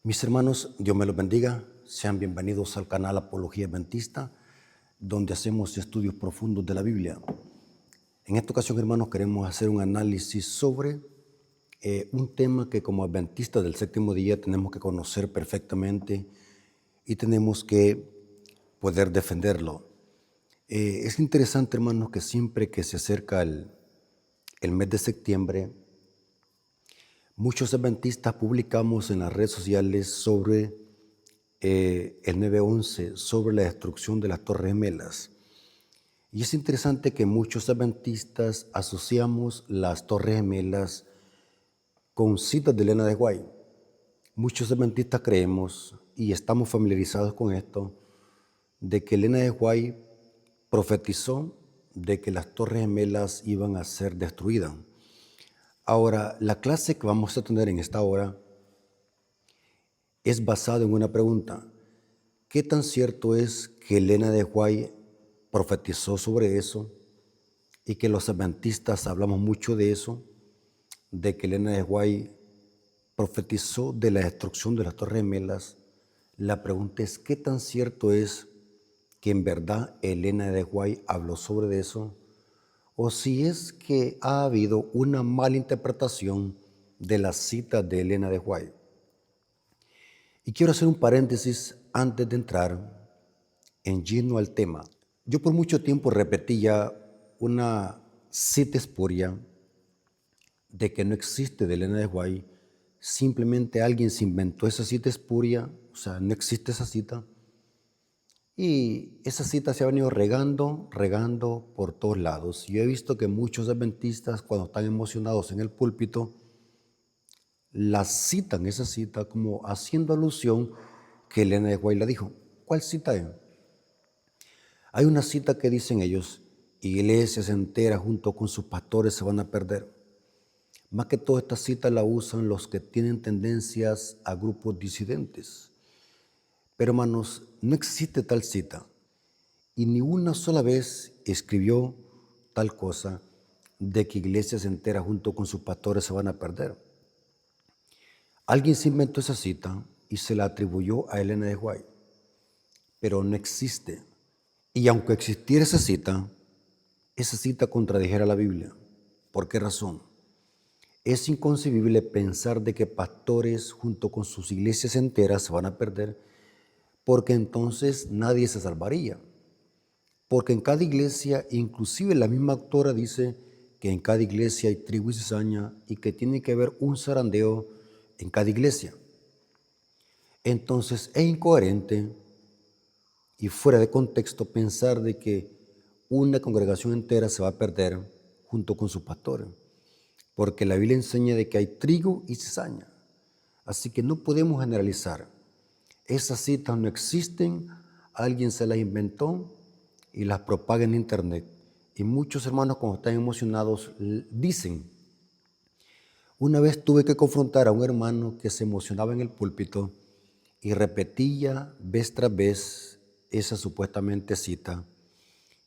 Mis hermanos, Dios me los bendiga. Sean bienvenidos al canal Apología Adventista, donde hacemos estudios profundos de la Biblia. En esta ocasión, hermanos, queremos hacer un análisis sobre un tema que como adventistas del séptimo día tenemos que conocer perfectamente y tenemos que poder defenderlo. Es interesante, hermanos, que siempre que se acerca el mes de septiembre, muchos adventistas publicamos en las redes sociales sobre el 9/11, sobre la destrucción de las Torres Gemelas. Y es interesante que muchos adventistas asociamos las Torres Gemelas con citas de Elena de White. Muchos adventistas creemos y estamos familiarizados con esto, de que Elena de White profetizó de que las Torres Gemelas iban a ser destruidas. Ahora, la clase que vamos a tener en esta hora es basada en una pregunta. ¿Qué tan cierto es que Elena de White profetizó sobre eso y que los adventistas hablamos mucho de eso, de que Elena de White profetizó de la destrucción de las Torres Gemelas? La pregunta es, ¿qué tan cierto es que en verdad Elena de White habló sobre eso? O si es que ha habido una mala interpretación de la cita de Elena de White. Y quiero hacer un paréntesis antes de entrar en lleno al tema. Yo por mucho tiempo repetía una cita espuria de que no existe de Elena de White. Simplemente alguien se inventó esa cita espuria, o sea, no existe esa cita. Y esa cita se ha venido regando por todos lados. Yo he visto que muchos adventistas, cuando están emocionados en el púlpito, la citan, esa cita, como haciendo alusión que Elena de White la dijo. ¿Cuál cita es? Hay una cita que dicen ellos: iglesias enteras junto con sus pastores se van a perder. Más que todo, esta cita la usan los que tienen tendencias a grupos disidentes. Pero hermanos, no existe tal cita. Y ni una sola vez escribió tal cosa de que iglesias enteras junto con sus pastores se van a perder. Alguien se inventó esa cita y se la atribuyó a Elena de White, pero no existe. Y aunque existiera esa cita contradijera la Biblia. ¿Por qué razón? Es inconcebible pensar de que pastores junto con sus iglesias enteras se van a perder, porque entonces nadie se salvaría. Porque en cada iglesia, inclusive la misma autora dice que en cada iglesia hay trigo y cizaña y que tiene que haber un zarandeo en cada iglesia. Entonces es incoherente y fuera de contexto pensar de que una congregación entera se va a perder junto con sus pastores, porque la Biblia enseña de que hay trigo y cizaña. Así que no podemos generalizar. Esas citas no existen, alguien se las inventó y las propaga en internet. Y muchos hermanos, cuando están emocionados, dicen. Una vez tuve que confrontar a un hermano que se emocionaba en el púlpito y repetía vez tras vez esa supuestamente cita.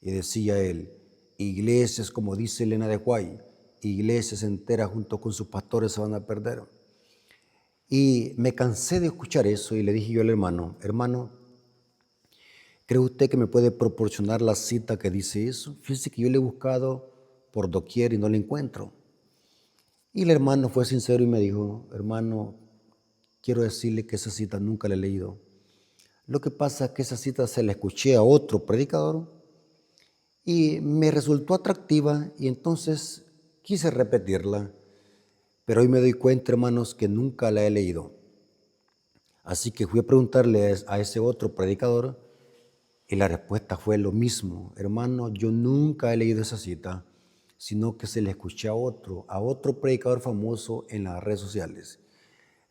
Y decía él: iglesias, como dice Elena de White, iglesias enteras junto con sus pastores se van a perder. Y me cansé de escuchar eso y le dije yo al hermano: hermano, ¿cree usted que me puede proporcionar la cita que dice eso? Fíjese que yo le he buscado por doquier y no la encuentro. Y el hermano fue sincero y me dijo: hermano, quiero decirle que esa cita nunca la he leído. Lo que pasa es que esa cita se la escuché a otro predicador y me resultó atractiva y entonces quise repetirla. Pero hoy me doy cuenta, hermanos, que nunca la he leído. Así que fui a preguntarle a ese otro predicador y la respuesta fue lo mismo: hermano, yo nunca he leído esa cita, sino que se la escuché a otro predicador famoso en las redes sociales.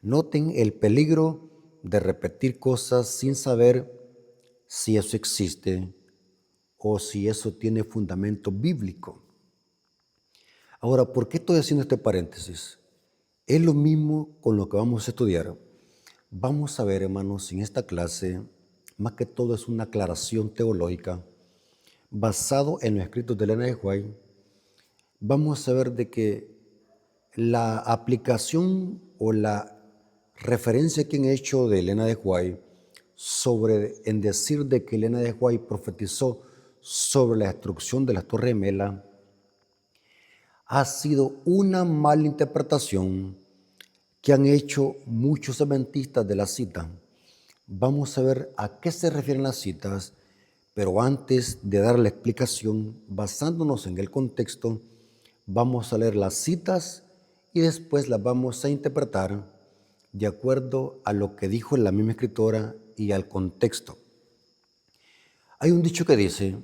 Noten el peligro de repetir cosas sin saber si eso existe o si eso tiene fundamento bíblico. Ahora, ¿por qué estoy haciendo este paréntesis? Es lo mismo con lo que vamos a estudiar. Vamos a ver, hermanos, en esta clase, más que todo es una aclaración teológica basado en los escritos de Elena de White. Vamos a ver de que la aplicación o la referencia que han hecho de Elena de White en decir de que Elena de White profetizó sobre la destrucción de las Torres Gemelas ha sido una mala interpretación que han hecho muchos adventistas de la cita. Vamos a ver a qué se refieren las citas, pero antes de dar la explicación, basándonos en el contexto, vamos a leer las citas y después las vamos a interpretar de acuerdo a lo que dijo la misma escritora y al contexto. Hay un dicho que dice: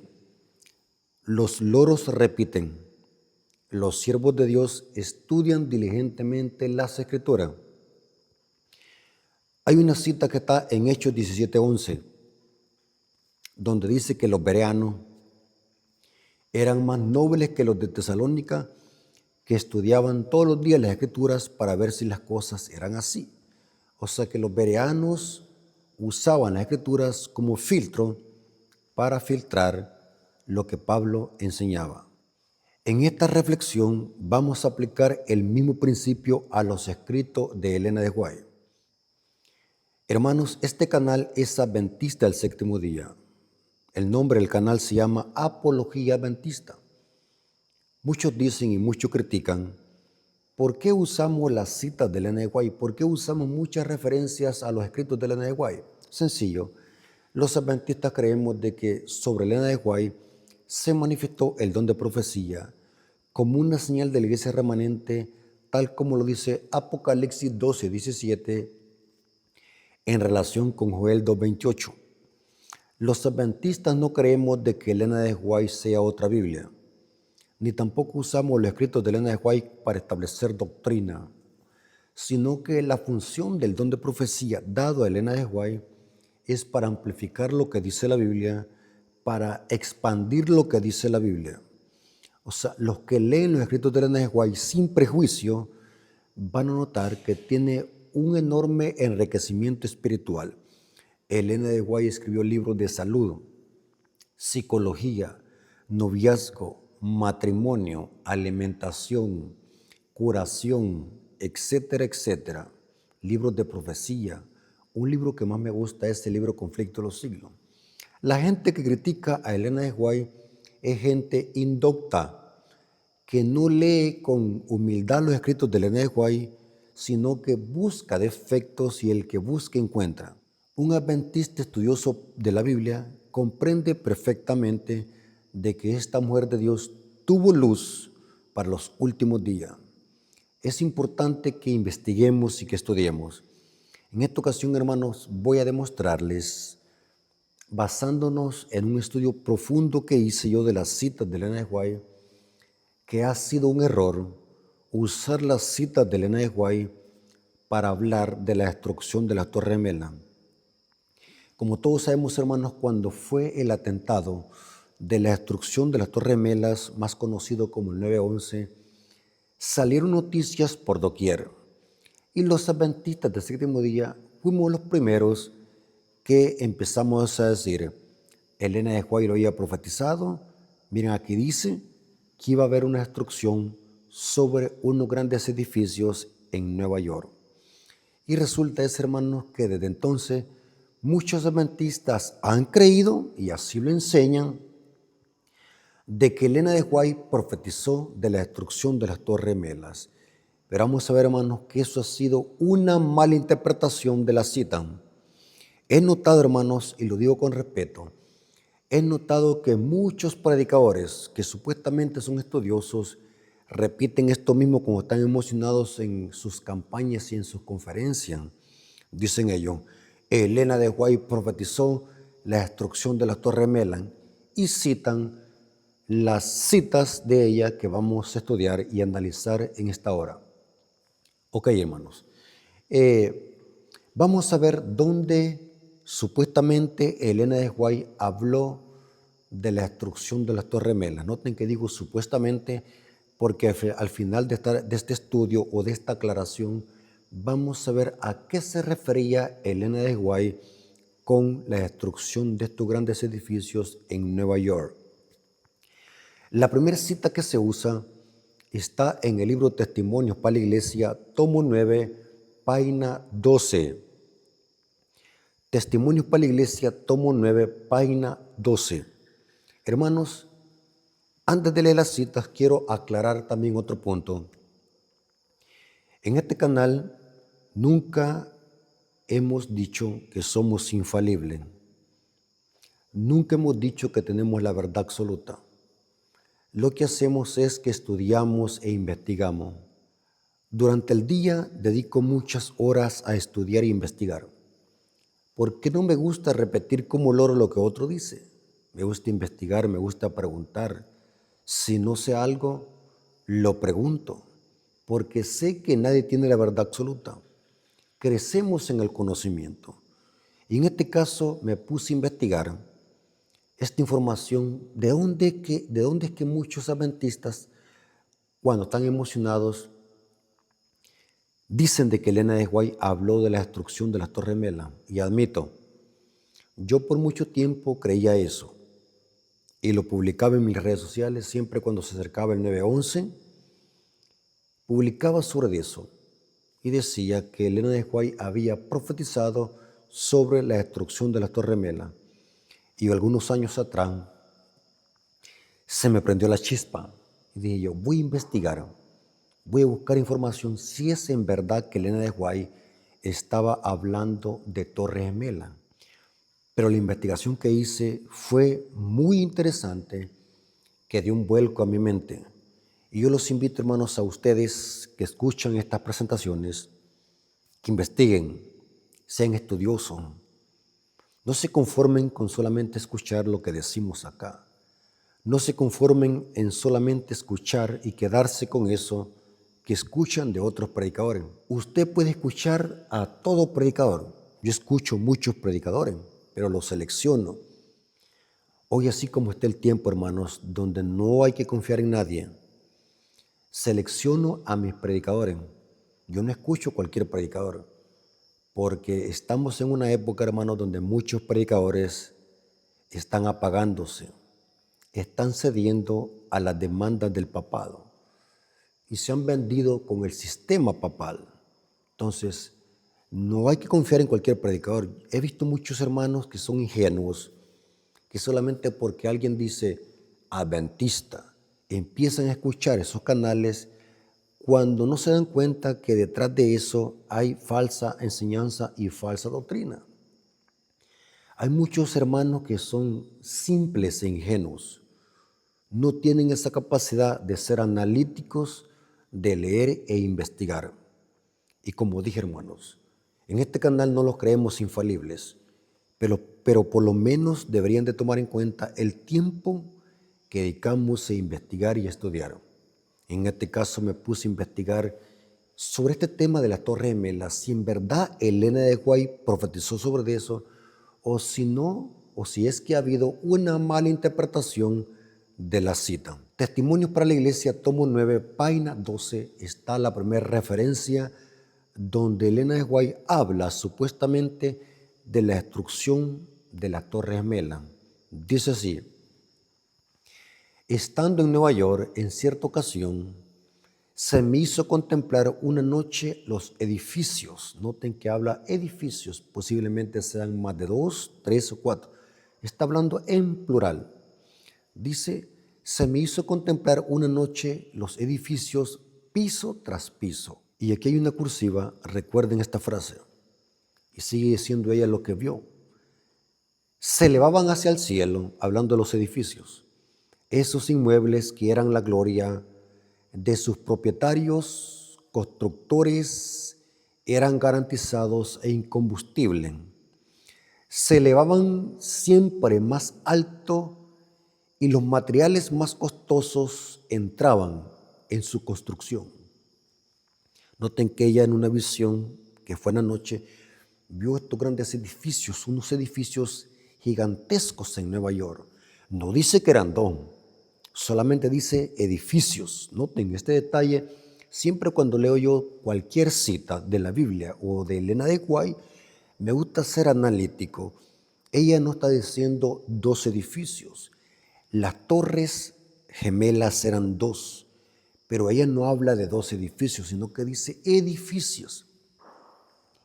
los loros repiten, los siervos de Dios estudian diligentemente las escrituras. Hay una cita que está en Hechos 17:11, donde dice que los bereanos eran más nobles que los de Tesalónica, que estudiaban todos los días las escrituras para ver si las cosas eran así. O sea que los bereanos usaban las escrituras como filtro para filtrar lo que Pablo enseñaba. En esta reflexión vamos a aplicar el mismo principio a los escritos de Elena de White. Hermanos, este canal es Adventista del Séptimo Día. El nombre del canal se llama Apología Adventista. Muchos dicen y muchos critican: ¿por qué usamos las citas de Elena de White? ¿Por qué usamos muchas referencias a los escritos de Elena de White? Sencillo, los adventistas creemos de que sobre Elena de White se manifestó el don de profecía como una señal de la iglesia remanente, tal como lo dice Apocalipsis 12:17 en relación con Joel 2:28. Los adventistas no creemos de que Elena de White sea otra Biblia, ni tampoco usamos los escritos de Elena de White para establecer doctrina, sino que la función del don de profecía dado a Elena de White es para amplificar lo que dice la Biblia, para expandir lo que dice la Biblia. O sea, los que leen los escritos de Elena de White sin prejuicio van a notar que tiene un enorme enriquecimiento espiritual. Elena de White escribió libros de salud, psicología, noviazgo, matrimonio, alimentación, curación, etcétera, etcétera. Libros de profecía. Un libro que más me gusta es el libro Conflicto de los Siglos. La gente que critica a Elena de White es gente indocta, que no lee con humildad los escritos de Elena de White, sino que busca defectos y el que busca encuentra. Un adventista estudioso de la Biblia comprende perfectamente de que esta mujer de Dios tuvo luz para los últimos días. Es importante que investiguemos y que estudiemos. En esta ocasión, hermanos, voy a demostrarles, basándonos en un estudio profundo que hice yo de las citas de Elena de White, que ha sido un error usar las citas de Elena de White para hablar de la destrucción de la Torre Gemela. Como todos sabemos, hermanos, cuando fue el atentado de la destrucción de las Torres Gemelas, más conocido como el 9/11, salieron noticias por doquier. Y los adventistas del séptimo día fuimos los primeros que empezamos a decir: Elena de White lo había profetizado. Miren, aquí dice que iba a haber una destrucción sobre unos grandes edificios en Nueva York. Y resulta, hermanos, que desde entonces muchos adventistas han creído, y así lo enseñan, de que Elena de White profetizó de la destrucción de las Torres Gemelas. Pero vamos a ver, hermanos, que eso ha sido una mala interpretación de la cita. He notado, hermanos, y lo digo con respeto, he notado que muchos predicadores que supuestamente son estudiosos repiten esto mismo cuando están emocionados en sus campañas y en sus conferencias. Dicen ellos: Elena de White profetizó la destrucción de las Torres Gemelas, y citan las citas de ella que vamos a estudiar y analizar en esta hora. Ok, hermanos, vamos a ver dónde supuestamente Elena de White habló de la destrucción de las Torres Gemelas. Noten que digo supuestamente porque al final de este estudio o de esta aclaración vamos a ver a qué se refería Elena de White con la destrucción de estos grandes edificios en Nueva York. La primera cita que se usa está en el libro Testimonios para la Iglesia, tomo 9, página 12. Testimonios para la Iglesia, tomo 9, página 12. Hermanos, antes de leer las citas, quiero aclarar también otro punto. En este canal nunca hemos dicho que somos infalibles. Nunca hemos dicho que tenemos la verdad absoluta. Lo que hacemos es que estudiamos e investigamos. Durante el día dedico muchas horas a estudiar e investigar. Porque no me gusta repetir como loro lo que otro dice. Me gusta investigar, me gusta preguntar. Si no sé algo, lo pregunto, porque sé que nadie tiene la verdad absoluta. Crecemos en el conocimiento. Y en este caso me puse a investigar esta información, de dónde es que muchos adventistas, cuando están emocionados, dicen de que Elena de White habló de la destrucción de las Torres Gemelas. Y admito, yo por mucho tiempo creía eso y lo publicaba en mis redes sociales. Siempre cuando se acercaba el 9/11, publicaba sobre eso y decía que Elena de White había profetizado sobre la destrucción de las Torres Gemelas. Y algunos años atrás se me prendió la chispa y dije yo, voy a investigar, voy a buscar información si es en verdad que Elena de White estaba hablando de Torres Gemelas. Pero la investigación que hice fue muy interesante, que dio un vuelco a mi mente. Y yo los invito, hermanos, a ustedes que escuchan estas presentaciones, que investiguen, sean estudiosos. No se conformen con solamente escuchar lo que decimos acá. No se conformen en solamente escuchar y quedarse con eso que escuchan de otros predicadores. Usted puede escuchar a todo predicador. Yo escucho muchos predicadores, pero los selecciono. Hoy, así como está el tiempo, hermanos, donde no hay que confiar en nadie, selecciono a mis predicadores. Yo no escucho cualquier predicador, porque estamos en una época, hermanos, donde muchos predicadores están apagándose, están cediendo a las demandas del papado y se han vendido con el sistema papal. Entonces, no hay que confiar en cualquier predicador. He visto muchos hermanos que son ingenuos, que solamente porque alguien dice adventista, empiezan a escuchar esos canales cuando no se dan cuenta que detrás de eso hay falsa enseñanza y falsa doctrina. Hay muchos hermanos que son simples e ingenuos. No tienen esa capacidad de ser analíticos, de leer e investigar. Y como dije, hermanos, en este canal no los creemos infalibles, pero por lo menos deberían de tomar en cuenta el tiempo que dedicamos a investigar y a estudiar. En este caso me puse a investigar sobre este tema de las Torres Gemelas, si en verdad Elena de White profetizó sobre eso, o si no, o si es que ha habido una mala interpretación de la cita. Testimonios para la Iglesia, tomo 9, página 12, está la primera referencia donde Elena de White habla supuestamente de la destrucción de las Torres Gemelas. Dice así: estando en Nueva York, en cierta ocasión, se me hizo contemplar una noche los edificios. Noten que habla edificios, posiblemente sean más de 2, 3 o 4. Está hablando en plural. Dice, se me hizo contemplar una noche los edificios piso tras piso. Y aquí hay una cursiva, recuerden esta frase. Y sigue diciendo ella lo que vio. Se elevaban hacia el cielo, hablando de los edificios, esos inmuebles que eran la gloria de sus propietarios, constructores, eran garantizados e incombustibles. Se elevaban siempre más alto y los materiales más costosos entraban en su construcción. Noten que ella en una visión que fue en la noche vio estos grandes edificios, unos edificios gigantescos en Nueva York. No dice que eran dos, solamente dice edificios. Noten este detalle, siempre cuando leo yo cualquier cita de la Biblia o de Elena de White, me gusta ser analítico. Ella no está diciendo dos edificios. Las Torres Gemelas eran dos, pero ella no habla de dos edificios, sino que dice edificios.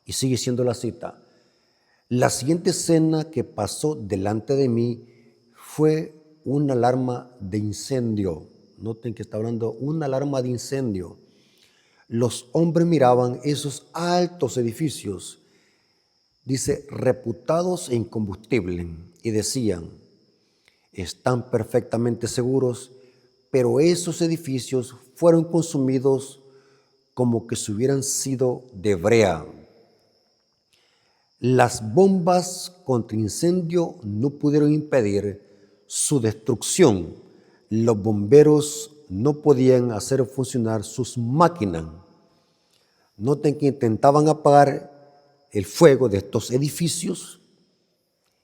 Y sigue siendo la cita. La siguiente escena que pasó delante de mí fue una alarma de incendio. Noten que está hablando una alarma de incendio. Los hombres miraban esos altos edificios, dice, reputados e incombustibles, y decían, están perfectamente seguros, pero esos edificios fueron consumidos como que si hubieran sido de brea. Las bombas contra incendio no pudieron impedir su destrucción. Los bomberos no podían hacer funcionar sus máquinas. Noten que intentaban apagar el fuego de estos edificios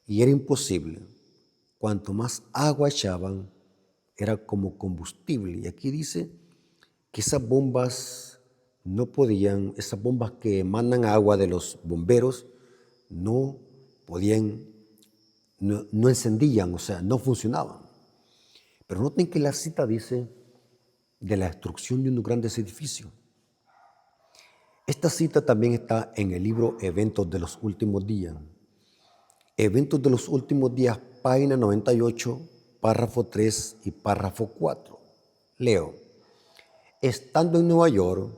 y era imposible. Cuanto más agua echaban, era como combustible. Y aquí dice que esas bombas no podían, esas bombas que emanan agua de los bomberos, no podían, no encendían, o sea, no funcionaban. Pero noten que la cita dice de la destrucción de unos grandes edificios. Esta cita también está en el libro Eventos de los Últimos Días. Eventos de los Últimos Días, página 98, párrafo 3 y párrafo 4. Leo. Estando en Nueva York,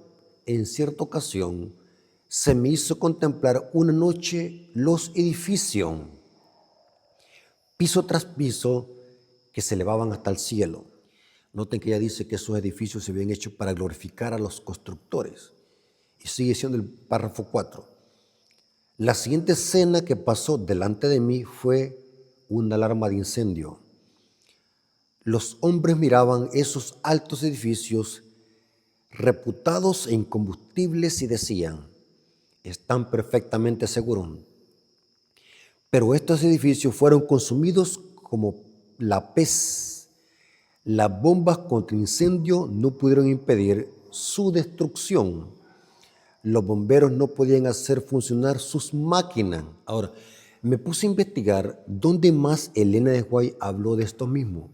en cierta ocasión, se me hizo contemplar una noche los edificios, piso tras piso, que se elevaban hasta el cielo. Noten que ella dice que esos edificios se habían hecho para glorificar a los constructores. Y sigue siendo el párrafo 4. La siguiente escena que pasó delante de mí fue una alarma de incendio. Los hombres miraban esos altos edificios reputados e incombustibles y decían, están perfectamente seguros. Pero estos edificios fueron consumidos como la pez. Las bombas contra incendio no pudieron impedir su destrucción. Los bomberos no podían hacer funcionar sus máquinas. Ahora, me puse a investigar dónde más Elena de White habló de esto mismo.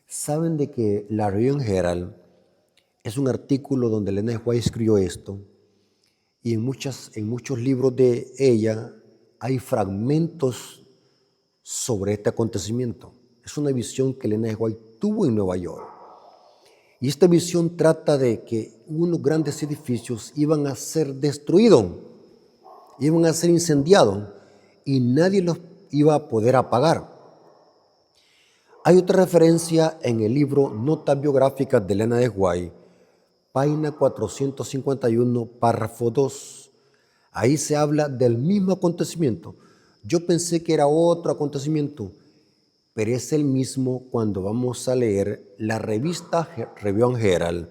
Saben de que la Review Herald es un artículo donde Elena de White escribió esto, y en muchos libros de ella hay fragmentos sobre este acontecimiento. Es una visión que Elena de White tuvo en Nueva York. Y esta visión trata de que unos grandes edificios iban a ser destruidos, iban a ser incendiados y nadie los iba a poder apagar. Hay otra referencia en el libro Notas biográficas de Elena de White, página 451, párrafo 2. Ahí se habla del mismo acontecimiento. Yo pensé que era otro acontecimiento, pero es el mismo cuando vamos a leer la revista Review Herald,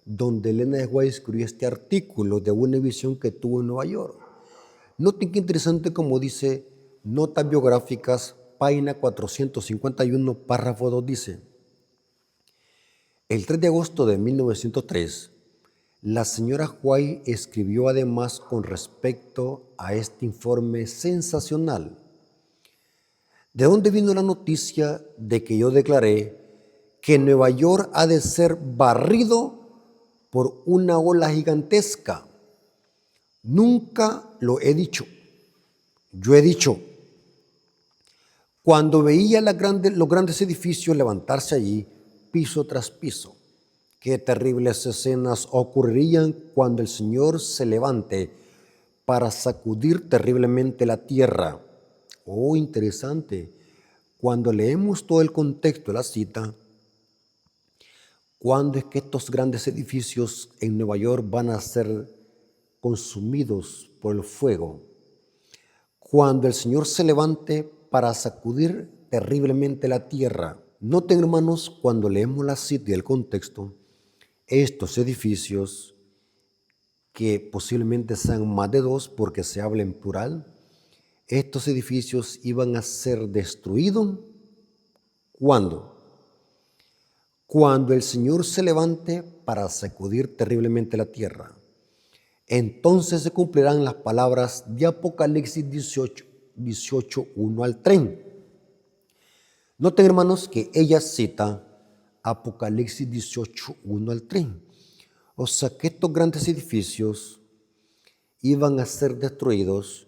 donde Elena de White escribió este artículo de una visión que tuvo en Nueva York. Noten qué interesante como dice Notas biográficas, página 451, párrafo 2, dice, el 3 de agosto de 1903, la señora White escribió además con respecto a este informe sensacional. ¿De dónde vino la noticia de que yo declaré que Nueva York ha de ser barrido por una ola gigantesca? Nunca lo he dicho. Yo he dicho, cuando veía los grandes edificios levantarse allí, piso tras piso, qué terribles escenas ocurrirían cuando el Señor se levante para sacudir terriblemente la tierra. Oh, interesante. Cuando leemos todo el contexto de la cita, ¿cuándo es que estos grandes edificios en Nueva York van a ser consumidos por el fuego? Cuando el Señor se levante para sacudir terriblemente la tierra. Noten, hermanos, cuando leemos la cita y el contexto, estos edificios, que posiblemente sean más de dos porque se habla en plural, estos edificios iban a ser destruidos. ¿Cuándo? Cuando el Señor se levante para sacudir terriblemente la tierra. Entonces se cumplirán las palabras de Apocalipsis 18, 1 al 3. Noten, hermanos, que ella cita Apocalipsis 18, 1 al 3. O sea que estos grandes edificios iban a ser destruidos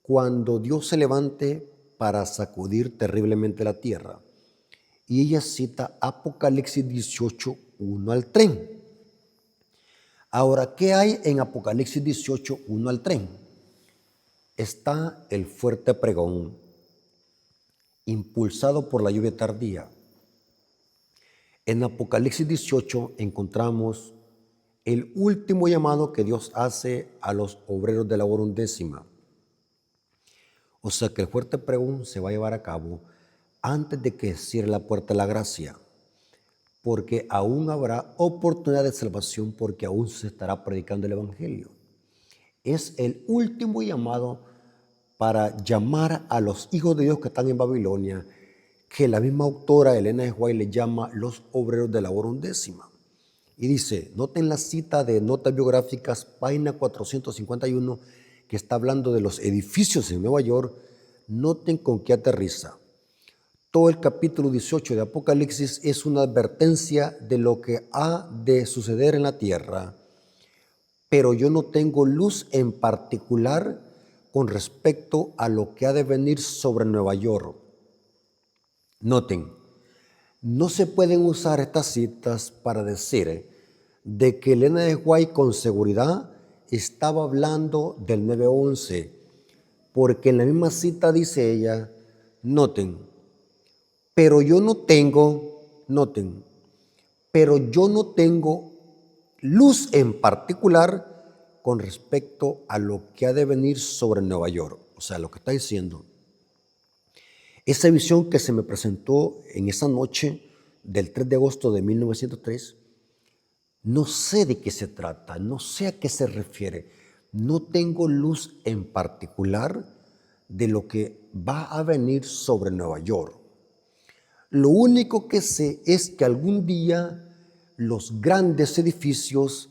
cuando Dios se levante para sacudir terriblemente la tierra. Y ella cita Apocalipsis 18, 1 al 3. Ahora, ¿qué hay en Apocalipsis 18, 1 al 3? Está el fuerte pregón, impulsado por la lluvia tardía. En Apocalipsis 18 encontramos el último llamado que Dios hace a los obreros de la hora undécima. O sea que el fuerte pregón se va a llevar a cabo antes de que cierre la puerta de la gracia, porque aún habrá oportunidad de salvación, porque aún se estará predicando el Evangelio. Es el último llamado para llamar a los hijos de Dios que están en Babilonia, que la misma autora Elena de White le llama los obreros de la hora undécima. Y dice, noten la cita de Notas Biográficas, página 451, que está hablando de los edificios en Nueva York. Noten con qué aterriza. Todo el capítulo 18 de Apocalipsis es una advertencia de lo que ha de suceder en la tierra, pero yo no tengo luz en particular con respecto a lo que ha de venir sobre Nueva York. Noten, no se pueden usar estas citas para decir de que Elena de White con seguridad estaba hablando del 9/11, porque en la misma cita dice ella, noten, pero yo no tengo luz en particular con respecto a lo que ha de venir sobre Nueva York. O sea, lo que está diciendo, esa visión que se me presentó en esa noche del 3 de agosto de 1903, no sé de qué se trata, no sé a qué se refiere. No tengo luz en particular de lo que va a venir sobre Nueva York. Lo único que sé es que algún día los grandes edificios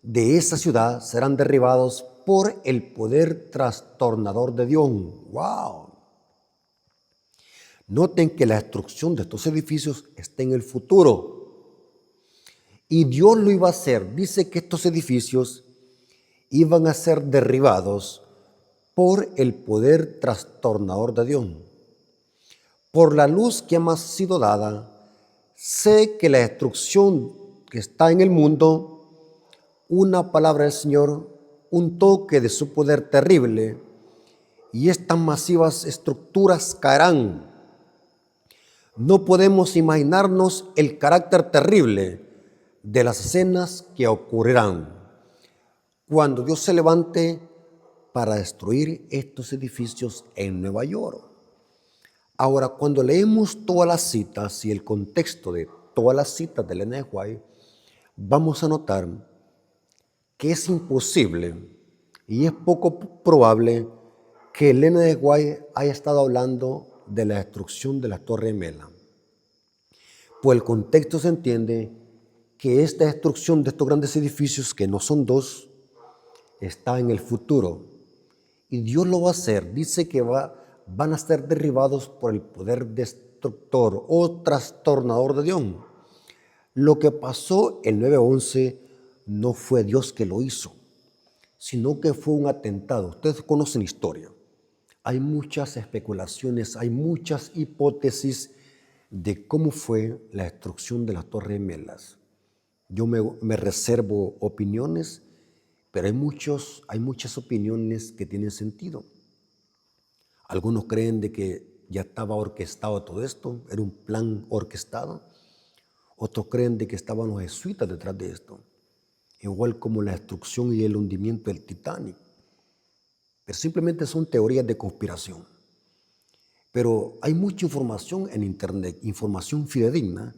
de esa ciudad serán derribados por el poder trastornador de Dios. ¡Wow! Noten que la destrucción de estos edificios está en el futuro. Y Dios lo iba a hacer. Dice que estos edificios iban a ser derribados por el poder trastornador de Dios. Por la luz que me ha sido dada, sé que la destrucción que está en el mundo, una palabra del Señor, un toque de su poder terrible, y estas masivas estructuras caerán. No podemos imaginarnos el carácter terrible de las escenas que ocurrirán cuando Dios se levante para destruir estos edificios en Nueva York. Ahora, cuando leemos todas las citas y el contexto de todas las citas de Elena de White, vamos a notar que es imposible y es poco probable que Elena de White haya estado hablando de la destrucción de la Torre Gemela. Por el contexto se entiende que esta destrucción de estos grandes edificios, que no son dos, está en el futuro. Y Dios lo va a hacer. Dice que van a ser derribados por el poder destructor o trastornador de Dios. Lo que pasó el 9/11 no fue Dios que lo hizo, sino que fue un atentado. Ustedes conocen la historia. Hay muchas especulaciones, hay muchas hipótesis de cómo fue la destrucción de las Torres Gemelas. Yo me reservo opiniones, pero hay muchas opiniones que tienen sentido. Algunos creen de que ya estaba orquestado todo esto, era un plan orquestado. Otros creen de que estaban los jesuitas detrás de esto, igual como la destrucción y el hundimiento del Titanic. Pero simplemente son teorías de conspiración. Pero hay mucha información en internet, información fidedigna,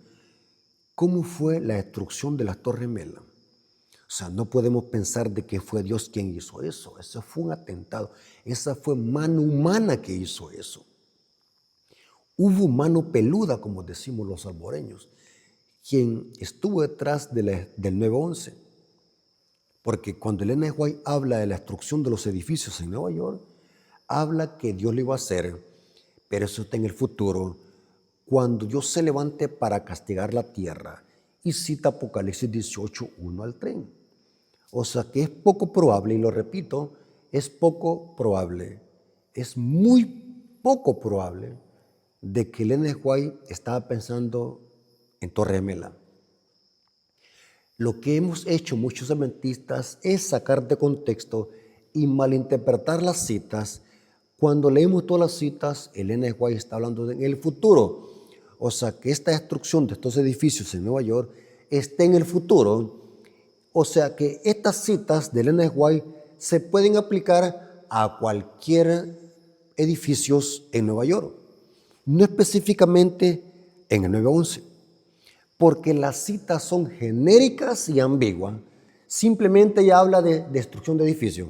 cómo fue la destrucción de las Torres Gemelas. O sea, no podemos pensar de que fue Dios quien hizo eso. Eso fue un atentado. Esa fue mano humana que hizo eso. Hubo mano peluda, como decimos los salmoreños, quien estuvo detrás del 9/11. Porque cuando Elena de White habla de la destrucción de los edificios en Nueva York, habla que Dios lo iba a hacer, pero eso está en el futuro, cuando Dios se levante para castigar la tierra. Y cita Apocalipsis 18, 1 al 3. O sea que es poco probable, y lo repito, es poco probable, es muy poco probable de que Elena de White estaba pensando en Torre Gemela. Lo que hemos hecho muchos adventistas es sacar de contexto y malinterpretar las citas. Cuando leemos todas las citas, Elena de White está hablando en el futuro. O sea que esta destrucción de estos edificios en Nueva York está en el futuro. O sea que estas citas de Elena de White se pueden aplicar a cualquier edificio en Nueva York, no específicamente en el 911, porque las citas son genéricas y ambiguas. Simplemente ya habla de destrucción de edificios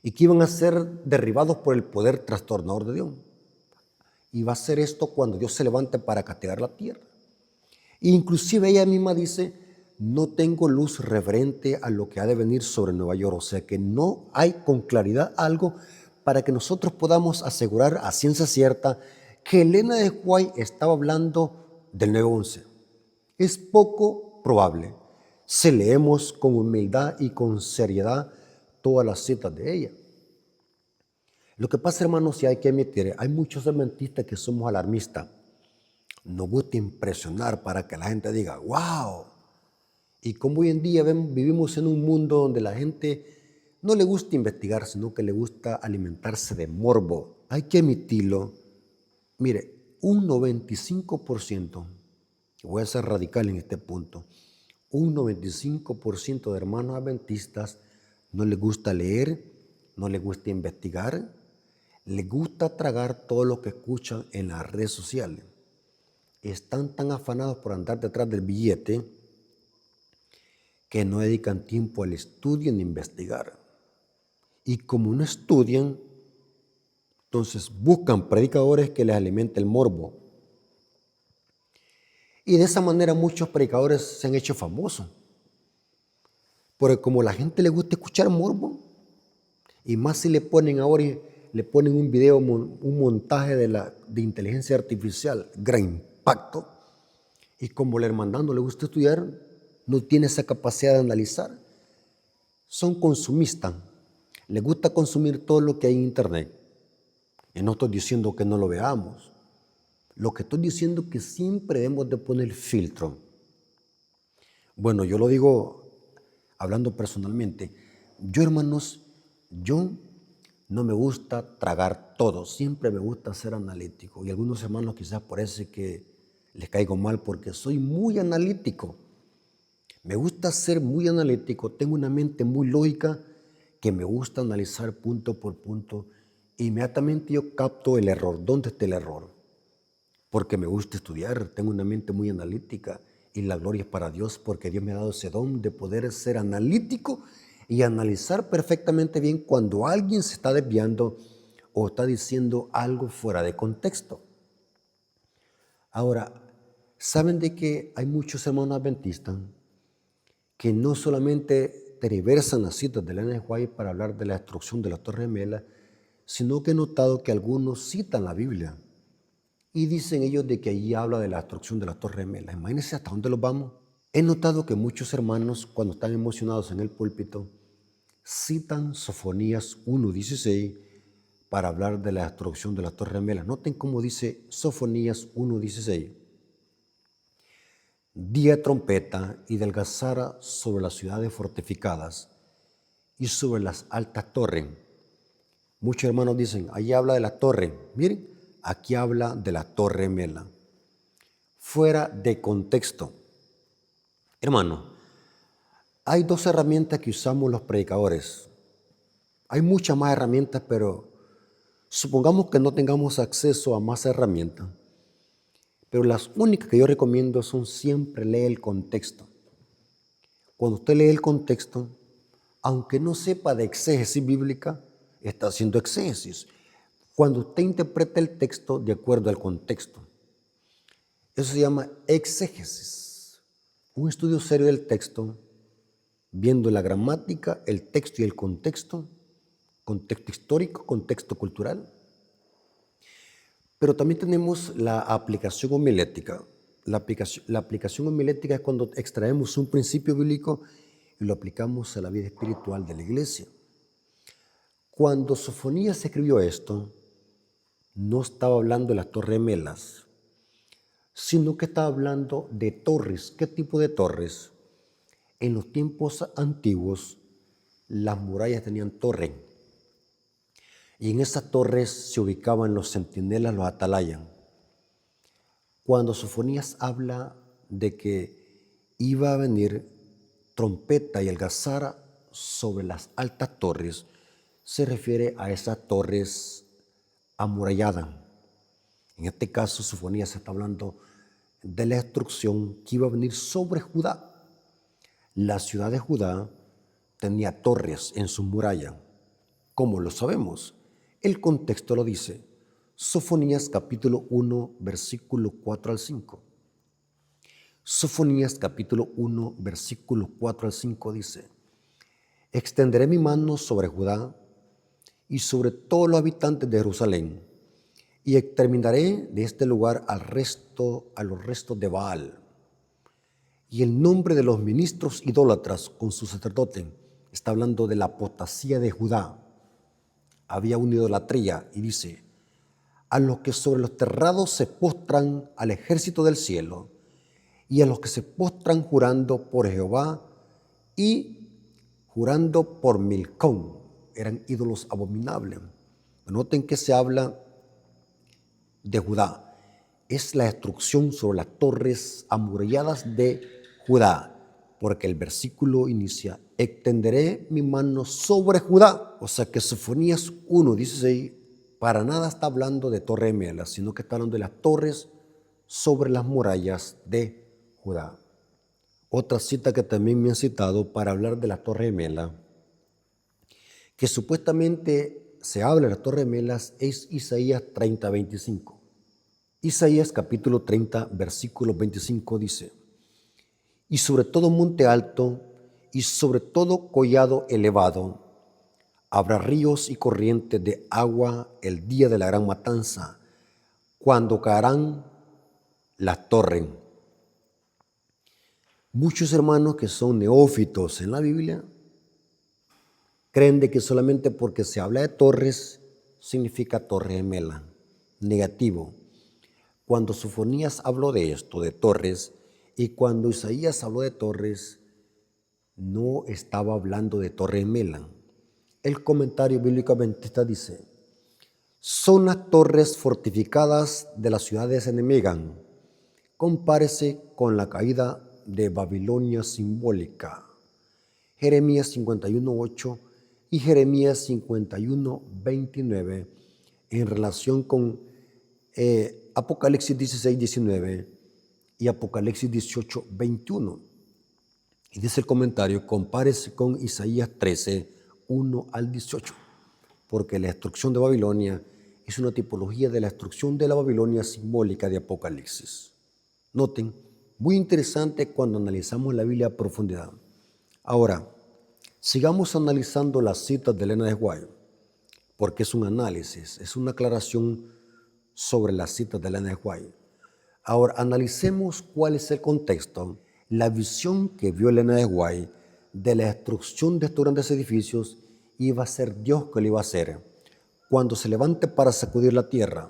y que iban a ser derribados por el poder trastornador de Dios. Y va a ser esto cuando Dios se levante para castigar la tierra. Inclusive ella misma dice, no tengo luz referente a lo que ha de venir sobre Nueva York. O sea que no hay con claridad algo para que nosotros podamos asegurar a ciencia cierta que Elena de White estaba hablando del 911. Es poco probable si leemos con humildad y con seriedad todas las citas de ella. Lo que pasa, hermanos, y hay que admitir, hay muchos adventistas que somos alarmistas. Nos gusta impresionar para que la gente diga, wow. Y como hoy en día vivimos en un mundo donde la gente no le gusta investigar, sino que le gusta alimentarse de morbo. Hay que admitirlo. Mire, un 95%, voy a ser radical en este punto, un 95% de hermanos adventistas no les gusta leer, no les gusta investigar, les gusta tragar todo lo que escuchan en las redes sociales. Están tan afanados por andar detrás del billete que no dedican tiempo al estudio ni investigar. Y como no estudian, entonces buscan predicadores que les alimenten el morbo. Y de esa manera muchos predicadores se han hecho famosos. Porque como a la gente le gusta escuchar morbo, y más si le ponen ahora le ponen un video, un montaje de inteligencia artificial, gran impacto, y como la hermandad no le gusta estudiar, no tiene esa capacidad de analizar, son consumistas, les gusta consumir todo lo que hay en internet. Y no estoy diciendo que no lo veamos, lo que estoy diciendo es que siempre debemos de poner filtro. Bueno, yo lo digo hablando personalmente, yo, hermanos, yo no me gusta tragar todo, siempre me gusta ser analítico. Y algunos hermanos quizás parece que les caigo mal porque soy muy analítico. Me gusta ser muy analítico, tengo una mente muy lógica que me gusta analizar punto por punto. Inmediatamente yo capto el error, ¿dónde está el error? Porque me gusta estudiar, tengo una mente muy analítica y la gloria es para Dios porque Dios me ha dado ese don de poder ser analítico y analizar perfectamente bien cuando alguien se está desviando o está diciendo algo fuera de contexto. Ahora, ¿saben de que hay muchos hermanos adventistas que no solamente tergiversan las citas de Elena de White para hablar de la destrucción de la Torre Gemela, sino que he notado que algunos citan la Biblia y dicen ellos de que allí habla de la destrucción de la Torre Gemela? Imagínense hasta dónde los vamos. He notado que muchos hermanos, cuando están emocionados en el púlpito, citan Sofonías 1:16 para hablar de la destrucción de la Torre Gemela. Noten cómo dice Sofonías 1:16. Día de trompeta y de algazara sobre las ciudades fortificadas y sobre las altas torres. Muchos hermanos dicen, ahí habla de la torre. Miren, aquí habla de la Torre Gemela. Fuera de contexto. Hermano, hay dos herramientas que usamos los predicadores. Hay muchas más herramientas, pero supongamos que no tengamos acceso a más herramientas. Pero las únicas que yo recomiendo son siempre leer el contexto. Cuando usted lee el contexto, aunque no sepa de exégesis bíblica, está haciendo exégesis. Cuando usted interpreta el texto de acuerdo al contexto. Eso se llama exégesis. Un estudio serio del texto, viendo la gramática, el texto y el contexto histórico, contexto cultural. Pero también tenemos la aplicación homilética. La aplicación homilética es cuando extraemos un principio bíblico y lo aplicamos a la vida espiritual de la iglesia. Cuando Sofonías escribió esto, no estaba hablando de las torres gemelas, sino que estaba hablando de torres. ¿Qué tipo de torres? En los tiempos antiguos, las murallas tenían torres, y en esas torres se ubicaban los centinelas, los atalayas. Cuando Sofonías habla de que iba a venir trompeta y algazara sobre las altas torres, se refiere a esas torres amuralladas. En este caso, Sofonías está hablando de la destrucción que iba a venir sobre Judá. La ciudad de Judá tenía torres en su muralla. ¿Cómo lo sabemos? El contexto lo dice. Sofonías capítulo 1, versículo 4 al 5. Sofonías capítulo 1, versículo 4 al 5 dice: extenderé mi mano sobre Judá y sobre todos los habitantes de Jerusalén, y exterminaré de este lugar a los restos de Baal. Y el nombre de los ministros idólatras con su sacerdote, está hablando de la apostasía de Judá. Había una idolatría, y dice: a los que sobre los terrados se postran al ejército del cielo, y a los que se postran jurando por Jehová y jurando por Milcom. Eran ídolos abominables. Noten que se habla de Judá. Es la destrucción sobre las torres amuralladas de Judá, porque el versículo inicia: extenderé mi mano sobre Judá. O sea que Sofonías 1:16 para nada está hablando de torre gemela, sino que está hablando de las torres sobre las murallas de Judá. Otra cita que también me han citado para hablar de la torre gemela, que supuestamente se habla de las torres gemelas, es Isaías 30:25. Isaías capítulo 30, versículo 25 dice: y sobre todo monte alto y sobre todo collado elevado habrá ríos y corrientes de agua el día de la gran matanza, cuando caerán las torres. Muchos hermanos que son neófitos en la Biblia creen de que solamente porque se habla de torres significa torre gemela. Negativo. Cuando Sofonías habló de esto, de torres, y cuando Isaías habló de torres, no estaba hablando de torre gemela. El comentario bíblico adventista dice: son las torres fortificadas de las ciudades enemigas. Compárese con la caída de Babilonia simbólica. Jeremías 51:8 y Jeremías 51:29 en relación con Apocalipsis 16:19 y Apocalipsis 18:21. Y dice el comentario: compárese con Isaías 13:1 al 18, porque la destrucción de Babilonia es una tipología de la destrucción de la Babilonia simbólica de Apocalipsis. Noten, muy interesante cuando analizamos la Biblia a profundidad. Ahora, sigamos analizando las citas de Elena de White, porque es un análisis, es una aclaración sobre las citas de Elena de White. Ahora, analicemos cuál es el contexto, la visión que vio Elena de White de la destrucción de estos grandes edificios. Iba a ser Dios que lo iba a hacer cuando se levante para sacudir la tierra.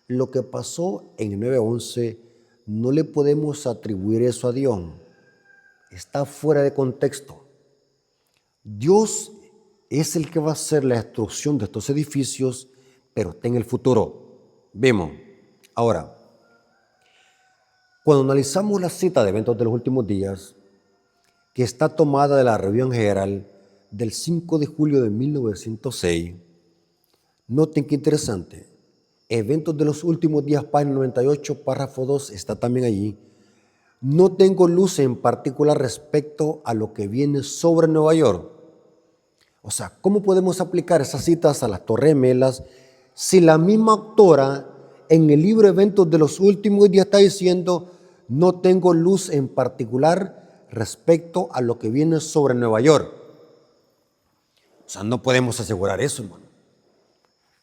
Lo que pasó en el 9:11 no le podemos atribuir eso a Dios. Está fuera de contexto. Dios es el que va a hacer la destrucción de estos edificios, pero está en el futuro. Vemos. Ahora, cuando analizamos la cita de eventos de los últimos días, que está tomada de la Reunión General del 5 de julio de 1906, noten qué interesante. Eventos de los últimos días, página 98, párrafo 2, está también allí. No tengo luz en particular respecto a lo que viene sobre Nueva York. O sea, ¿cómo podemos aplicar esas citas a las Torres Gemelas si la misma autora en el libro Eventos de los últimos días está diciendo: no tengo luz en particular respecto a lo que viene sobre Nueva York? O sea, no podemos asegurar eso, hermano.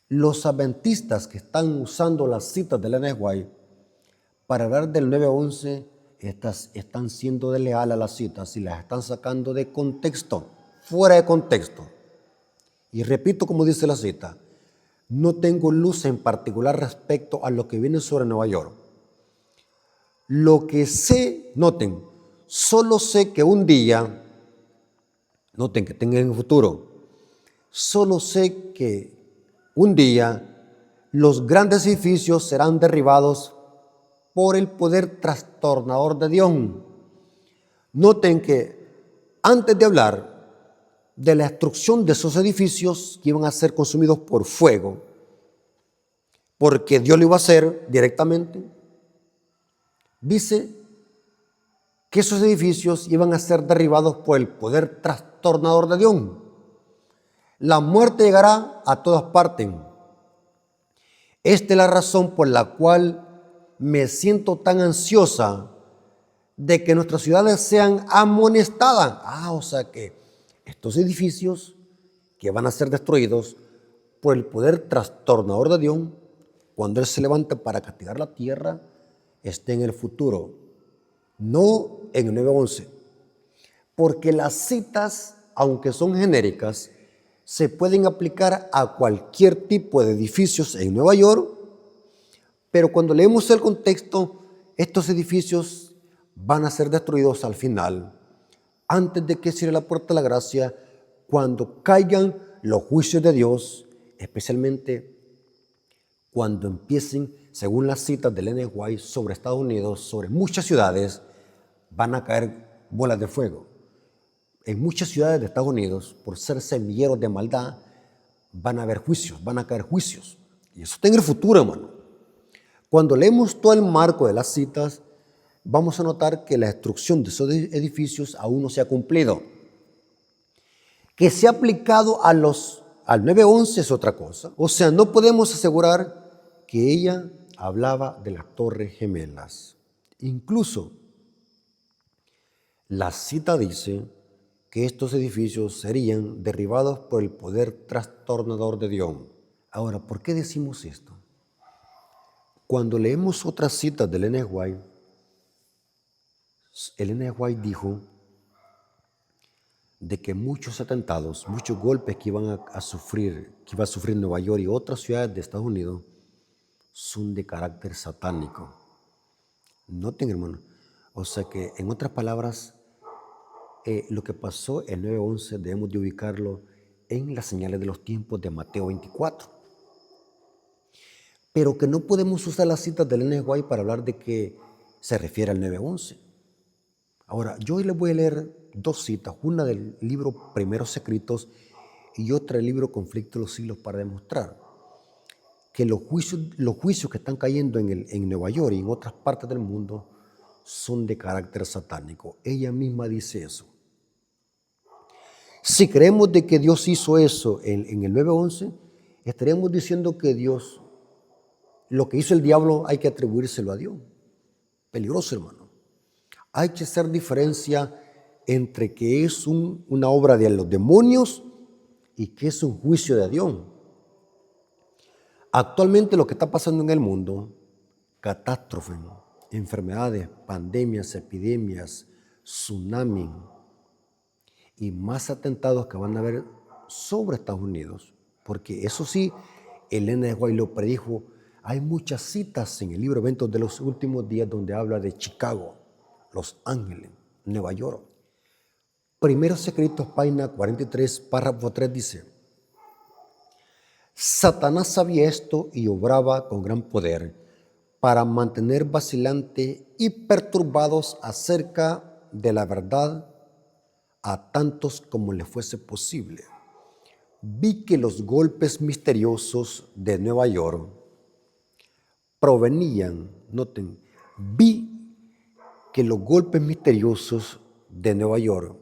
Los adventistas que están usando las citas de Elena de White para hablar del 9:11 estas están siendo desleales a las citas y las están sacando de contexto, fuera de contexto. Y repito como dice la cita, no tengo luz en particular respecto a lo que viene sobre Nueva York. Lo que sé, noten, solo sé que un día, noten que tengan en el futuro, solo sé que un día los grandes edificios serán derribados por el poder trastornador de Dios. Noten que antes de hablar de la destrucción de esos edificios que iban a ser consumidos por fuego, porque Dios lo iba a hacer directamente, dice que esos edificios iban a ser derribados por el poder trastornador de Dios. La muerte llegará a todas partes. Esta es la razón por la cual me siento tan ansiosa de que nuestras ciudades sean amonestadas. O sea que estos edificios que van a ser destruidos por el poder trastornador de Dios, cuando Él se levanta para castigar la tierra, esté en el futuro, no en el 9:11. Porque las citas, aunque son genéricas, se pueden aplicar a cualquier tipo de edificios en Nueva York, pero cuando leemos el contexto, estos edificios van a ser destruidos al final, antes de que cierre la puerta de la gracia, cuando caigan los juicios de Dios, especialmente cuando empiecen, según las citas del Ellen White, sobre Estados Unidos, sobre muchas ciudades, van a caer bolas de fuego. En muchas ciudades de Estados Unidos, por ser semilleros de maldad, van a haber juicios, van a caer juicios. Y eso está en el futuro, hermano. Cuando leemos todo el marco de las citas, vamos a notar que la destrucción de esos edificios aún no se ha cumplido. Que se ha aplicado al 9:11 es otra cosa. O sea, no podemos asegurar que ella hablaba de las Torres Gemelas. Incluso la cita dice que estos edificios serían derribados por el poder trastornador de Dios. Ahora, ¿por qué decimos esto? Cuando leemos otras citas del Ellen White, Ellen White dijo de que muchos atentados, muchos golpes que iba a sufrir Nueva York y otras ciudades de Estados Unidos, son de carácter satánico. Noten, hermano. O sea que, en otras palabras, lo que pasó el 9:11 debemos de ubicarlo en las señales de los tiempos de Mateo 24. Pero que no podemos usar las citas del Ellen White para hablar de que se refiere al 9:11. Ahora, yo hoy les voy a leer dos citas, una del libro Primeros Escritos y otra del libro Conflicto de los Siglos, para demostrar que los juicios que están cayendo en Nueva York y en otras partes del mundo son de carácter satánico. Ella misma dice eso. Si creemos de que Dios hizo eso en el 9:11, estaríamos diciendo que Dios, lo que hizo el diablo, hay que atribuírselo a Dios. Peligroso, hermano. Hay que hacer diferencia entre que es una obra de los demonios y que es un juicio de Dios. Actualmente lo que está pasando en el mundo, catástrofes, enfermedades, pandemias, epidemias, tsunamis y más atentados que van a haber sobre Estados Unidos, porque eso sí, Ellen White lo predijo. Hay muchas citas en el libro Eventos de los Últimos Días donde habla de Chicago, Los Ángeles, Nueva York. Primeros Escritos, página 43, párrafo 3 dice: Satanás sabía esto y obraba con gran poder para mantener vacilante y perturbados acerca de la verdad a tantos como le fuese posible. Vi que los golpes misteriosos de Nueva York provenían, noten, vi que los golpes misteriosos de Nueva York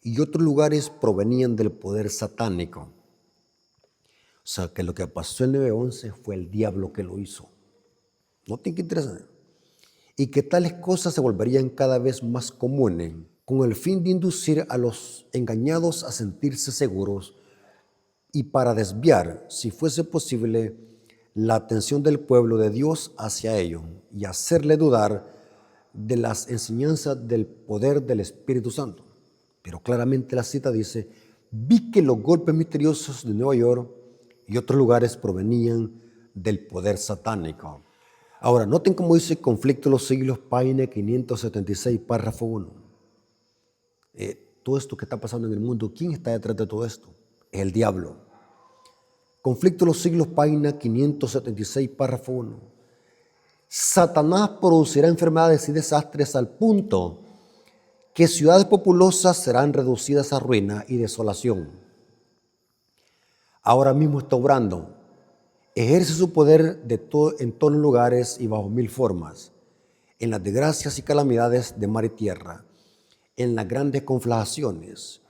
y otros lugares provenían del poder satánico. O sea, que lo que pasó en 9:11 fue el diablo que lo hizo. Noten qué interesante. Y que tales cosas se volverían cada vez más comunes, con el fin de inducir a los engañados a sentirse seguros y para desviar, si fuese posible, la atención del pueblo de Dios hacia ellos y hacerle dudar de las enseñanzas del poder del Espíritu Santo. Pero claramente la cita dice: vi que los golpes misteriosos de Nueva York y otros lugares provenían del poder satánico. Ahora, noten cómo dice Conflicto de los Siglos, página 576, párrafo 1. Todo esto que está pasando en el mundo, ¿quién está detrás de todo esto? Es el diablo. Conflicto de los Siglos, página 576, párrafo 1. Satanás producirá enfermedades y desastres al punto que ciudades populosas serán reducidas a ruina y desolación. Ahora mismo está obrando. Ejerce su poder en todos los lugares y bajo mil formas, en las desgracias y calamidades de mar y tierra, en las grandes conflagraciones,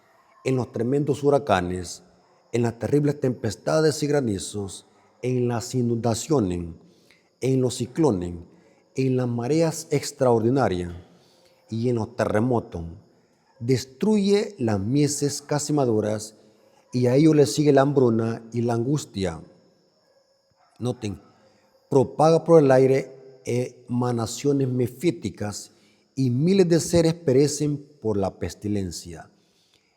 en los tremendos huracanes, en las terribles tempestades y granizos, en las inundaciones, en los ciclones, en las mareas extraordinarias y en los terremotos. Destruye las mieses casi maduras y a ello le sigue la hambruna y la angustia. Noten, propaga por el aire emanaciones mefíticas y miles de seres perecen por la pestilencia.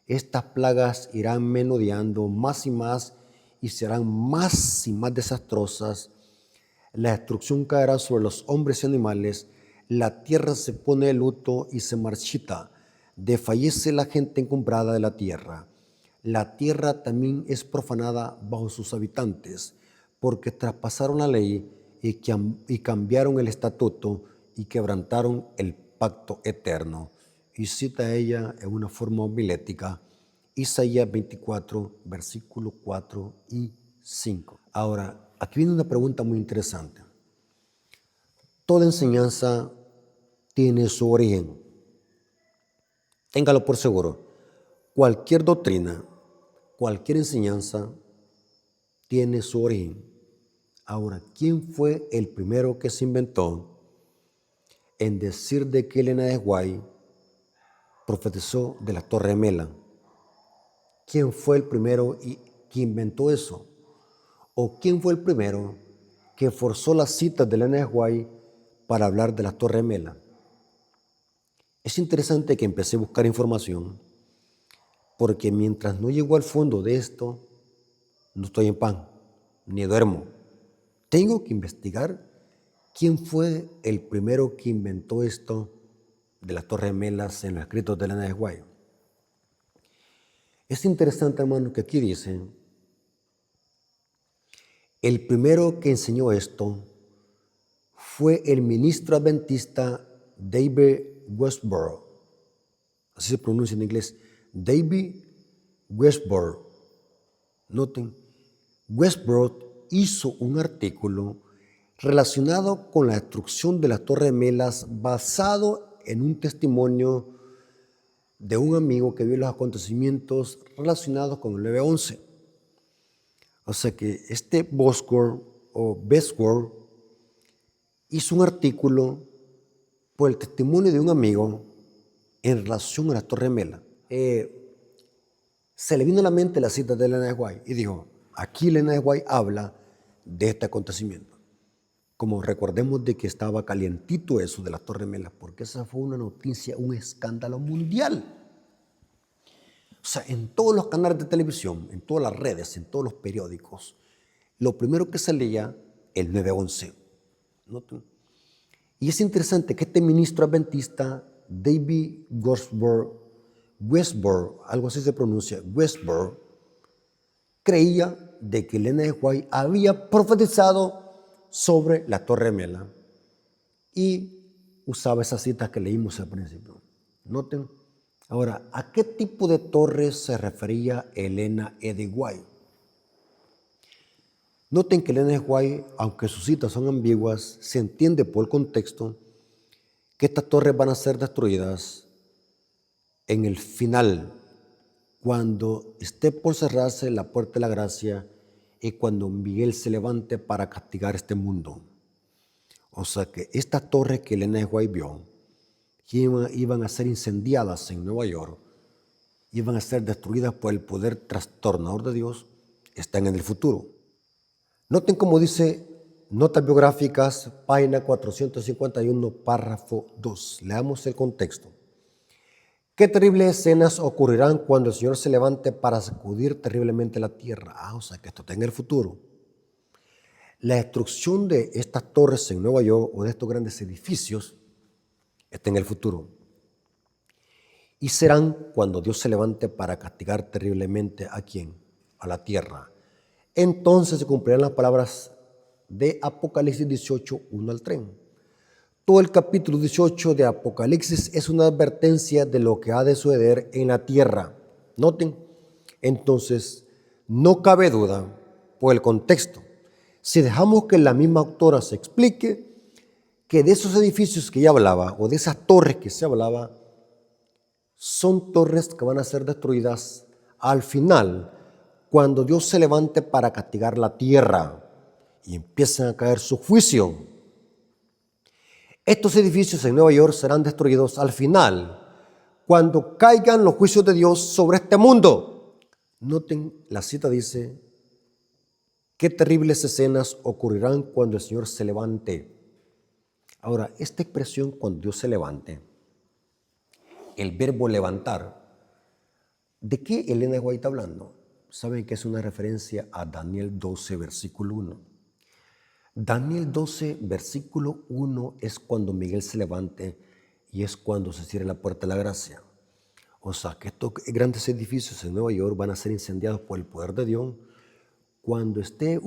Estas plagas irán menudeando más y más y serán más y más desastrosas. La destrucción caerá sobre los hombres y animales. La tierra se pone de luto y se marchita. Desfallece la gente encumbrada de la tierra. La tierra también es profanada bajo sus habitantes, porque traspasaron la ley y cambiaron el estatuto y quebrantaron el pacto eterno. Y cita ella en una forma homilética, Isaías 24, versículos 4 y 5. Ahora, aquí viene una pregunta muy interesante. Toda enseñanza tiene su origen. Téngalo por seguro. Cualquier doctrina, cualquier enseñanza tiene su origen. Ahora, ¿quién fue el primero que se inventó en decir de que Elena de White profetizó de la Torre Gemela? ¿Quién fue el primero que inventó eso? ¿O quién fue el primero que forzó las citas de Elena de White para hablar de la Torre Gemela? Es interesante que empecé a buscar información, porque mientras no llego al fondo de esto, no estoy en paz, ni duermo. Tengo que investigar quién fue el primero que inventó esto de las Torres Gemelas en los escritos de Elena de White. Es interesante, hermano, que aquí dice: el primero que enseñó esto fue el ministro adventista David Westbrook. Así se pronuncia en inglés, David Westbrook. Noten, Westbrook hizo un artículo relacionado con la destrucción de las Torres Gemelas basado en un testimonio de un amigo que vio los acontecimientos relacionados con el 9/11. O sea que este Westbrook hizo un artículo por el testimonio de un amigo en relación a las Torres Gemelas. Se le vino a la mente la cita de Elena de White y dijo: aquí Elena de White habla de este acontecimiento. Como recordemos de que estaba calientito eso de las Torres Gemelas, porque esa fue una noticia, un escándalo mundial. O sea, en todos los canales de televisión, en todas las redes, en todos los periódicos, lo primero que salía, el 9/11. ¿Noten? Y es interesante que este ministro adventista, David Westbrook, algo así se pronuncia, Westbrook, creía de que Elena de White había profetizado sobre la Torre Gemela y usaba esas citas que leímos al principio. Noten. Ahora, ¿a qué tipo de torres se refería Elena de White? Noten que Elena de White, aunque sus citas son ambiguas, se entiende por el contexto que estas torres van a ser destruidas en el final, cuando esté por cerrarse la puerta de la gracia y cuando Miguel se levante para castigar este mundo. O sea que estas torres que Elena de White vio iban a ser incendiadas en Nueva York, iban a ser destruidas por el poder trastornador de Dios, están en el futuro. Noten cómo dice Notas biográficas, página 451, párrafo 2. Leamos el contexto. ¿Qué terribles escenas ocurrirán cuando el Señor se levante para sacudir terriblemente la tierra? O sea, que esto está en el futuro. La destrucción de estas torres en Nueva York o de estos grandes edificios está en el futuro. Y serán cuando Dios se levante para castigar terriblemente ¿a quién? A la tierra. Entonces se cumplirán las palabras de Apocalipsis 18, 1 al 3. Todo el capítulo 18 de Apocalipsis es una advertencia de lo que ha de suceder en la tierra. Noten, entonces, no cabe duda por el contexto. Si dejamos que la misma autora se explique, que de esos edificios que ella hablaba, o de esas torres que se hablaba, son torres que van a ser destruidas al final, cuando Dios se levante para castigar la tierra y empiezan a caer su juicio. Estos edificios en Nueva York serán destruidos al final, cuando caigan los juicios de Dios sobre este mundo. Noten, la cita dice, qué terribles escenas ocurrirán cuando el Señor se levante. Ahora, esta expresión, cuando Dios se levante, el verbo levantar, ¿de qué Elena de White está hablando? Saben que es una referencia a Daniel 12, versículo 1. Daniel 12, versículo 1 es cuando Miguel se levante y es cuando se cierre la puerta de la gracia. O sea, que estos grandes edificios en Nueva York van a ser incendiados por el poder de Dios cuando esté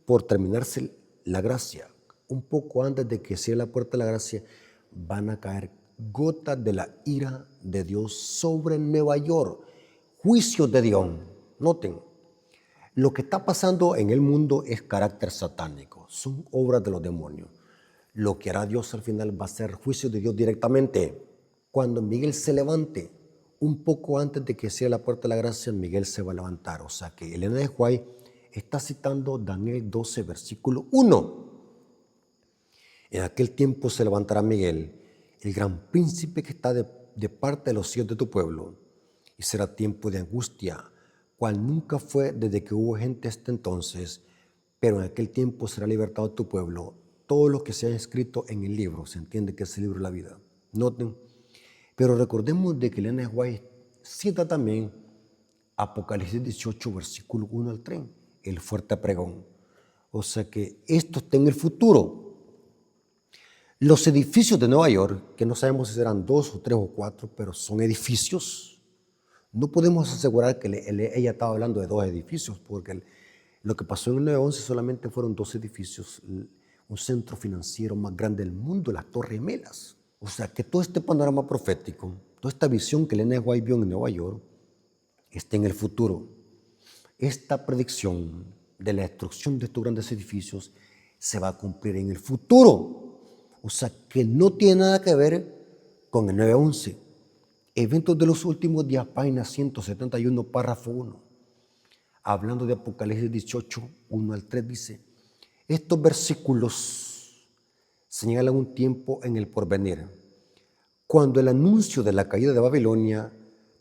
por terminarse la gracia. Un poco antes de que cierre la puerta de la gracia, van a caer gotas de la ira de Dios sobre Nueva York. Juicios de Dios. Noten. Lo que está pasando en el mundo es carácter satánico, son obras de los demonios. Lo que hará Dios al final va a ser juicio de Dios directamente. Cuando Miguel se levante, un poco antes de que sea la puerta de la gracia, Miguel se va a levantar. O sea que Elena de White está citando Daniel 12, versículo 1. En aquel tiempo se levantará Miguel, el gran príncipe que está de parte de los hijos de tu pueblo, y será tiempo de angustia, cual nunca fue desde que hubo gente hasta entonces, pero en aquel tiempo será libertado tu pueblo, todo lo que se ha escrito en el libro. Se entiende que es el libro de la vida. Noten, pero recordemos de que Elena White cita también Apocalipsis 18, versículo 1 al 3, el fuerte pregón. O sea que esto está en el futuro. Los edificios de Nueva York, que no sabemos si serán 2 o 3 o 4, pero son edificios. No podemos asegurar que ella estaba hablando de 2 edificios, porque lo que pasó en el 9/11 solamente fueron 2 edificios, un centro financiero más grande del mundo, las Torres Gemelas. O sea que todo este panorama profético, toda esta visión que Elena White vio en Nueva York, está en el futuro. Esta predicción de la destrucción de estos grandes edificios se va a cumplir en el futuro. O sea que no tiene nada que ver con el 9/11. Eventos de los últimos días, página 171, párrafo 1. Hablando de Apocalipsis 18, 1 al 3, dice, estos versículos señalan un tiempo en el porvenir, cuando el anuncio de la caída de Babilonia,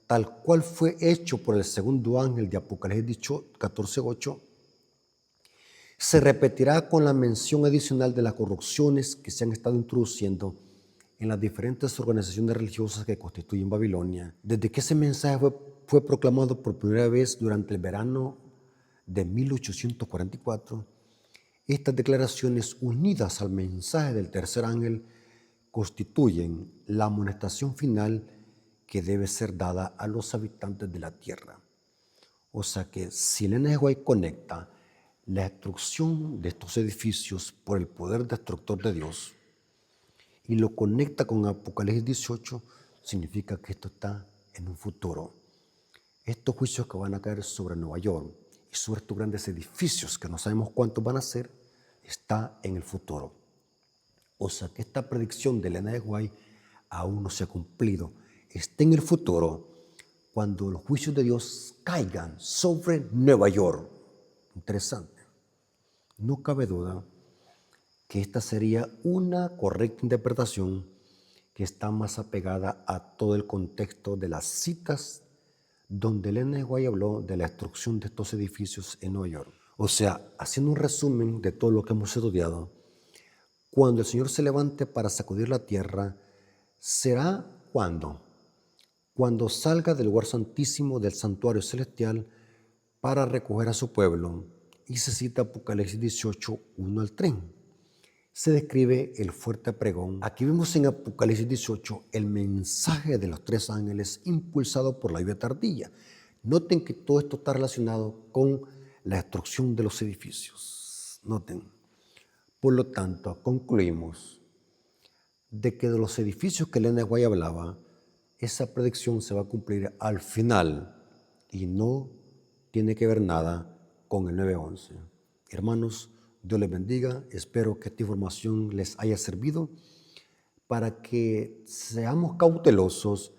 tal cual fue hecho por el segundo ángel de Apocalipsis 14, 8, se repetirá con la mención adicional de las corrupciones que se han estado introduciendo en las diferentes organizaciones religiosas que constituyen Babilonia. Desde que ese mensaje fue proclamado por primera vez durante el verano de 1844, estas declaraciones unidas al mensaje del tercer ángel constituyen la amonestación final que debe ser dada a los habitantes de la tierra. O sea que si Elena de White conecta la destrucción de estos edificios por el poder destructor de Dios y lo conecta con Apocalipsis 18, significa que esto está en un futuro. Estos juicios que van a caer sobre Nueva York y sobre estos grandes edificios, que no sabemos cuántos van a ser, está en el futuro. O sea que esta predicción de Elena de White aún no se ha cumplido. Está en el futuro, cuando los juicios de Dios caigan sobre Nueva York. Interesante. No cabe duda que esta sería una correcta interpretación que está más apegada a todo el contexto de las citas donde Elena de White habló de la destrucción de estos edificios en Nueva York. O sea, haciendo un resumen de todo lo que hemos estudiado, cuando el Señor se levante para sacudir la tierra, será cuando salga del lugar santísimo del santuario celestial para recoger a su pueblo. Y se cita Apocalipsis 18, 1 al 3. Se describe el fuerte pregón. Aquí vemos en Apocalipsis 18 el mensaje de los 3 ángeles impulsado por la lluvia tardía. Noten que todo esto está relacionado con la destrucción de los edificios. Noten. Por lo tanto, concluimos de que de los edificios que Elena de White hablaba, esa predicción se va a cumplir al final y no tiene que ver nada con el 9/11. Hermanos, Dios les bendiga. Espero que esta información les haya servido para que seamos cautelosos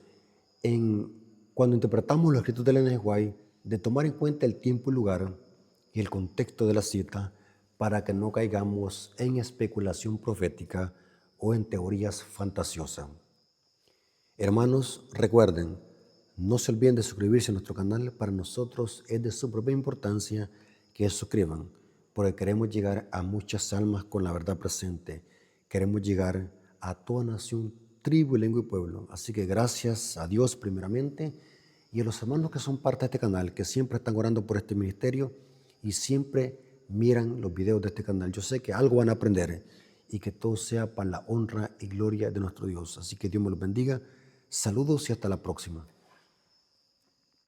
cuando interpretamos los escritos de Elena de White, de tomar en cuenta el tiempo y lugar y el contexto de la cita para que no caigamos en especulación profética o en teorías fantasiosas. Hermanos, recuerden, no se olviden de suscribirse a nuestro canal. Para nosotros es de suprema importancia que se suscriban, porque queremos llegar a muchas almas con la verdad presente. Queremos llegar a toda nación, tribu, lengua y pueblo. Así que gracias a Dios primeramente y a los hermanos que son parte de este canal, que siempre están orando por este ministerio y siempre miran los videos de este canal. Yo sé que algo van a aprender y que todo sea para la honra y gloria de nuestro Dios. Así que Dios me los bendiga. Saludos y hasta la próxima.